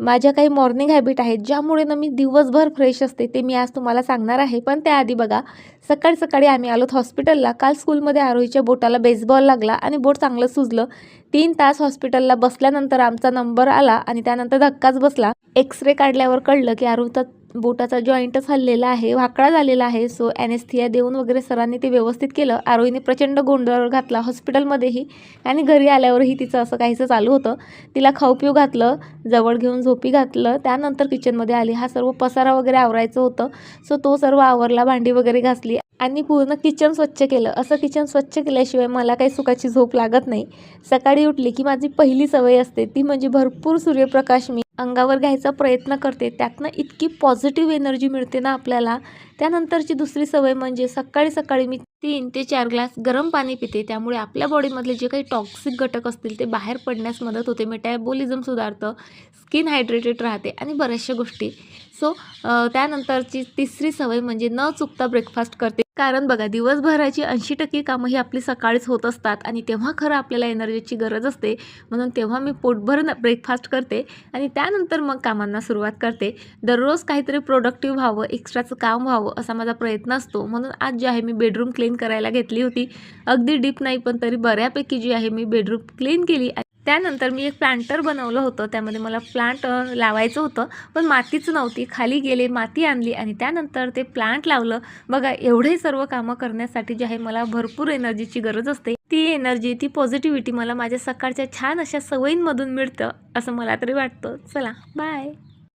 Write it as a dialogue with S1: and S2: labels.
S1: माझ्या काही morning habit आहेत ज्यामुळे ना मी दिवसभर फ्रेश असते, ते मी आज तुम्हाला सांगणार आहे. पण त्याआधी बघा, सकाळी सकाळी आम्ही आलोत हॉस्पिटलला. काल स्कूलमध्ये आरोहीच्या बोटाला बेसबॉल लागला आणि बोट चांगलं सुजलं. 3 तास हॉस्पिटलला बसल्यानंतर आमचा नंबर आला आणि त्यानंतर धक्काच बसला. एक्सरे काढल्यावर कळलं की आरोहीचा बोटाचा जॉईंटच हललेला आहे, वाकडा झालेला आहे. सो ॲनेस्थिया देऊन वगैरे सरांनी ते व्यवस्थित केलं. आरोहीने प्रचंड गोंधळ घातला हॉस्पिटलमध्येही आणि घरी आल्यावरही तिचं असं काहीसं चालू होतं. तिला खाऊ पिऊ घातलं, जवळ घेऊन झोपी घातलं. त्यानंतर किचनमध्ये आली. हा सर्व पसारा वगैरे आवरायचं होतं. सो तो सर्व आवरला, भांडी वगैरे घासली आणि पूर्ण किचन स्वच्छ केलं. असं किचन स्वच्छ केल्याशिवाय मला काही सुखाची झोप लागत नाही. सकाळी उठली की माझी पहिली सवय असते ती म्हणजे भरपूर सूर्यप्रकाश मी अंगावर घ्यायचा प्रयत्न करते. त्यातनं इतकी पॉझिटिव्ह एनर्जी मिळते ना आपल्याला. त्यानंतरची दुसरी सवय म्हणजे सकाळी सकाळी मी 3 ते 4 ग्लास गरम पाणी पिते. त्यामुळे आपल्या बॉडीमधले जे काही टॉक्सिक घटक असतील ते बाहेर पडण्यास मदत होते. मेटाबॉलिझम सुधारतं, स्किन हायड्रेटेड राहते आणि बऱ्याचशा गोष्टी. सो त्यानंतरची तिसरी सवय म्हणजे न चुकता ब्रेकफास्ट करते. कारण बघा, दिवसभराची 80% कामं ही आपली सकाळीच होत असतात आणि तेव्हा खरं आपल्याला एनर्जीची गरज असते. म्हणून तेव्हा मी पोटभर ब्रेकफास्ट करते आणि त्यानंतर मग कामांना सुरुवात करते. दररोज काहीतरी प्रोडक्टिव्ह व्हावं, एक्स्ट्राचं काम व्हावं असा माझा प्रयत्न असतो. म्हणून आज जे आहे मी बेडरूम क्लीन करायला घेतली होती. अगदी डीप नाही, पण तरी बऱ्यापैकी जी आहे मी बेडरूम क्लीन केली. त्यानंतर मी एक प्लांटर बनवलं होतं. त्यामध्ये मला प्लांट लावायचं होतं, पण मातीच नव्हती. खाली गेले, माती आणली आणि त्यानंतर ते प्लांट लावलं. बघा, एवढे सर्व कामं करण्यासाठी जे आहे मला भरपूर एनर्जीची गरज असते. ती एनर्जी, ती पॉझिटिव्हिटी मला माझ्या सकाळच्या छान अशा सवयींमधून मिळतं असं मला तरी वाटतं. चला, बाय.